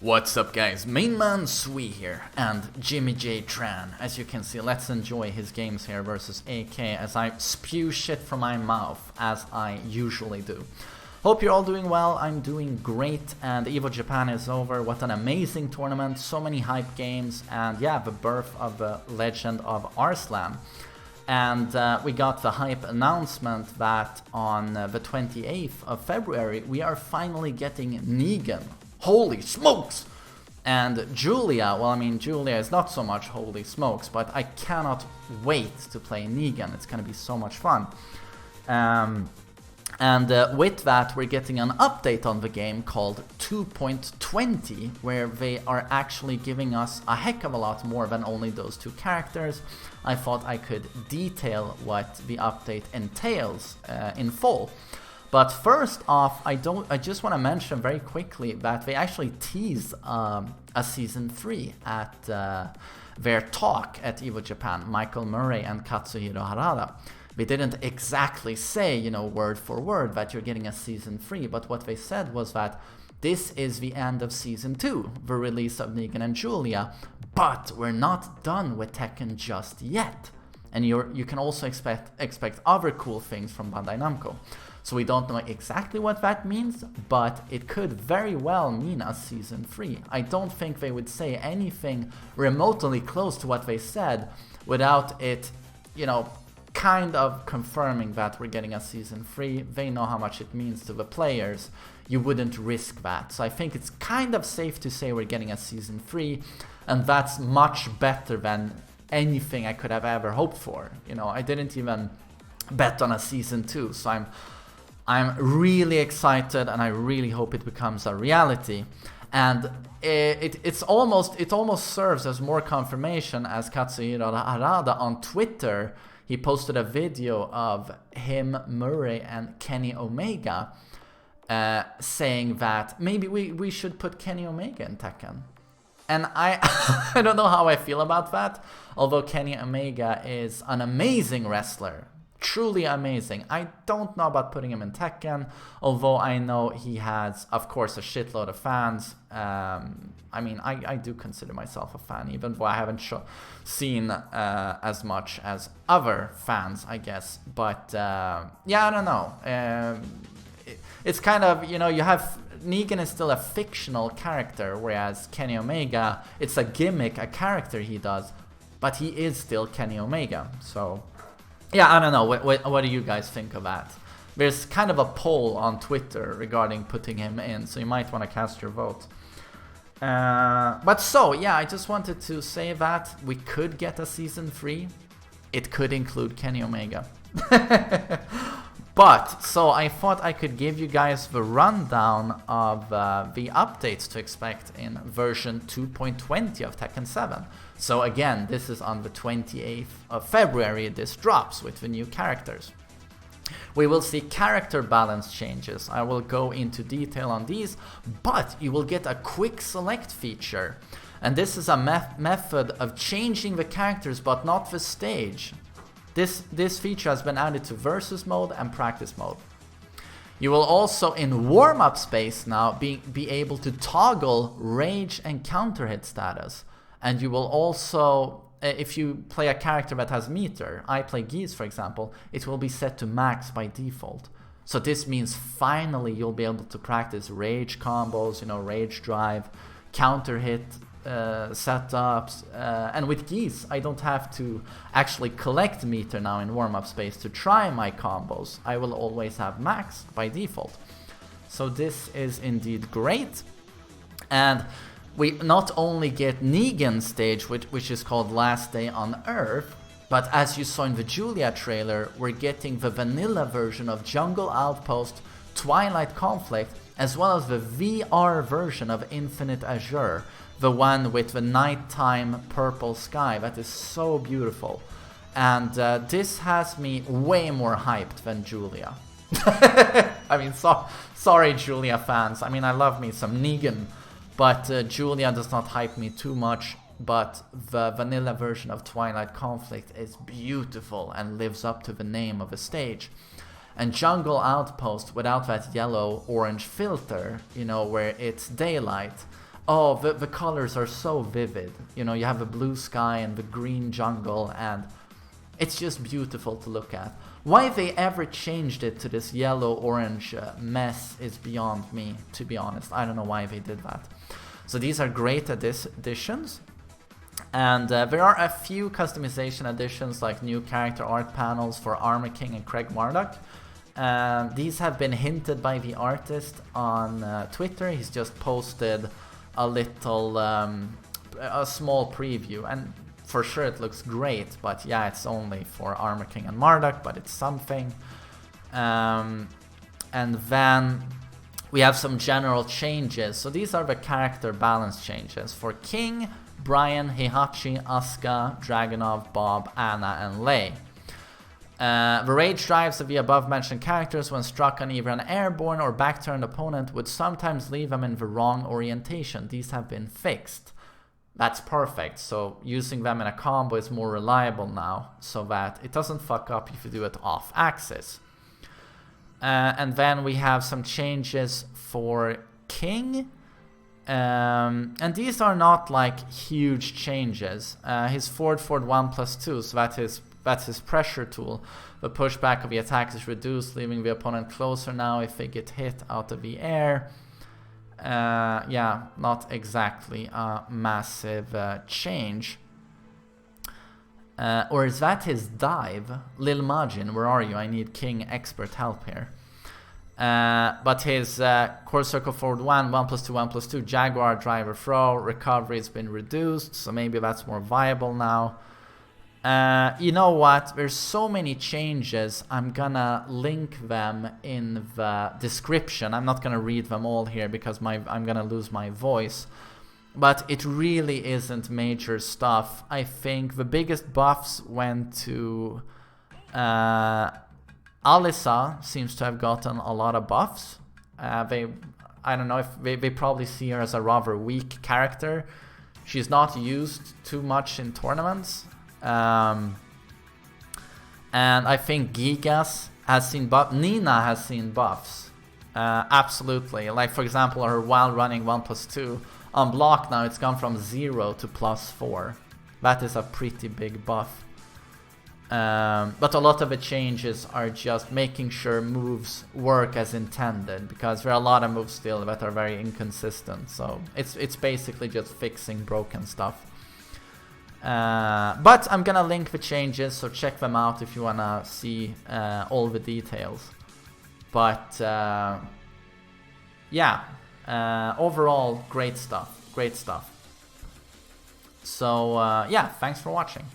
What's up guys, MainManSWE here, and Jimmy J Tran. As you can see, let's enjoy his games here versus AK as I spew shit from my mouth, as I usually do. Hope you're all doing well, I'm doing great, and Evo Japan is over. What an amazing tournament, so many hype games, and yeah, the birth of the legend of Arslan. And we got the hype announcement that on the 28th of February, we are finally getting Negan. Holy smokes! And Julia, well, I mean, Julia is not so much holy smokes, but I cannot wait to play Negan. It's gonna be so much fun. With that, we're getting an update on the game called 2.20, where they are actually giving us a heck of a lot more than only those two characters. I thought I could detail what the update entails in full. But first off, I just want to mention very quickly that they actually teased a Season 3 at their talk at Evo Japan, Michael Murray and Katsuhiro Harada. They didn't exactly say, you know, word for word that you're getting a Season 3, but what they said was that this is the end of Season 2, the release of Negan and Julia, but we're not done with Tekken just yet. And you can also expect other cool things from Bandai Namco. So we don't know exactly what that means, but it could very well mean a Season 3. I don't think they would say anything remotely close to what they said without it, you know, kind of confirming that we're getting a Season 3. They know how much it means to the players. You wouldn't risk that. So I think it's kind of safe to say we're getting a Season 3, and that's much better than anything I could have ever hoped for. You know, I didn't even bet on a Season 2, so I'm really excited, and I really hope it becomes a reality. And it almost serves as more confirmation, as Katsuhiro Harada on Twitter, he posted a video of him, Murray, and Kenny Omega saying that maybe we should put Kenny Omega in Tekken. And I don't know how I feel about that, although Kenny Omega is an amazing wrestler. Truly amazing. I don't know about putting him in Tekken, although I know he has, of course, a shitload of fans. I mean, I do consider myself a fan, even though I haven't seen as much as other fans, I guess. But yeah, I don't know. It's kind of, you know, you have Negan is still a fictional character, whereas Kenny Omega, it's a gimmick, a character he does, but he is still Kenny Omega. So yeah, I don't know. What do you guys think of that? There's kind of a poll on Twitter regarding putting him in, so you might want to cast your vote. But so, yeah, I just wanted to say that we could get a Season 3. It could include Kenny Omega. But, so I thought I could give you guys the rundown of the updates to expect in version 2.20 of Tekken 7. So again, this is on the 28th of February this drops with the new characters. We will see character balance changes. I will go into detail on these, but you will get a quick select feature. And this is a method of changing the characters but not the stage. This feature has been added to Versus mode and Practice mode. You will also, in warm-up space now, be able to toggle Rage and Counter Hit status. And you will also, if you play a character that has meter, I play Geese for example, it will be set to max by default. So this means finally you'll be able to practice Rage combos, you know, Rage drive, Counter Hit setups, and with Geese I don't have to actually collect meter now in warm-up space to try my combos. I will always have max by default. So this is indeed great. And we not only get Negan's stage, which is called Last Day on Earth, but as you saw in the Julia trailer, we're getting the vanilla version of Jungle Outpost, Twilight Conflict, as well as the VR version of Infinite Azure, the one with the nighttime purple sky. That is so beautiful. And this has me way more hyped than Julia. I mean, sorry Julia fans. I mean, I love me some Negan, but Julia does not hype me too much. But the vanilla version of Twilight Conflict is beautiful and lives up to the name of the stage. And Jungle Outpost, without that yellow-orange filter, you know, where it's daylight, Oh, the colors are so vivid. You know, you have the blue sky and the green jungle, and it's just beautiful to look at. Why they ever changed it to this yellow-orange mess is beyond me, to be honest. I don't know why they did that. So these are great additions. And there are a few customization additions, like new character art panels for Armor King and Craig Marduk. These have been hinted by the artist on Twitter. He's just posted a little, a small preview, and for sure it looks great, but yeah, it's only for Armor King and Marduk, but it's something. And then we have some general changes. So these are the character balance changes for King, Brian, Heihachi, Asuka, Dragunov, Bob, Anna, and Lei. The rage drives of the above mentioned characters when struck on either an airborne or back-turned opponent would sometimes leave them in the wrong orientation. These have been fixed. That's perfect. So using them in a combo is more reliable now, so that it doesn't fuck up if you do it off axis. And then we have some changes for King. And these are not like huge changes. His forward 1+2, so that's his pressure tool. The pushback of the attack is reduced, leaving the opponent closer now if they get hit out of the air. Yeah, not exactly a massive change. Or is that his dive? Lil Majin, where are you? I need King expert help here. But his core circle forward 1+2, 1+2, Jaguar driver throw, recovery has been reduced, so maybe that's more viable now. You know what? There's so many changes. I'm gonna link them in the description. I'm not gonna read them all here because I'm gonna lose my voice. But it really isn't major stuff. I think the biggest buffs went to Alyssa. Seems to have gotten a lot of buffs. I don't know if they probably see her as a rather weak character. She's not used too much in tournaments. And I think Gigas has seen buffs. Nina has seen buffs. Absolutely. Like, for example, her while running 1+2 on block now, it's gone from 0 to +4. That is a pretty big buff. But a lot of the changes are just making sure moves work as intended, because there are a lot of moves still that are very inconsistent. So it's basically just fixing broken stuff. But I'm gonna link the changes, so check them out if you wanna see all the details. But yeah, overall great stuff. So yeah, thanks for watching.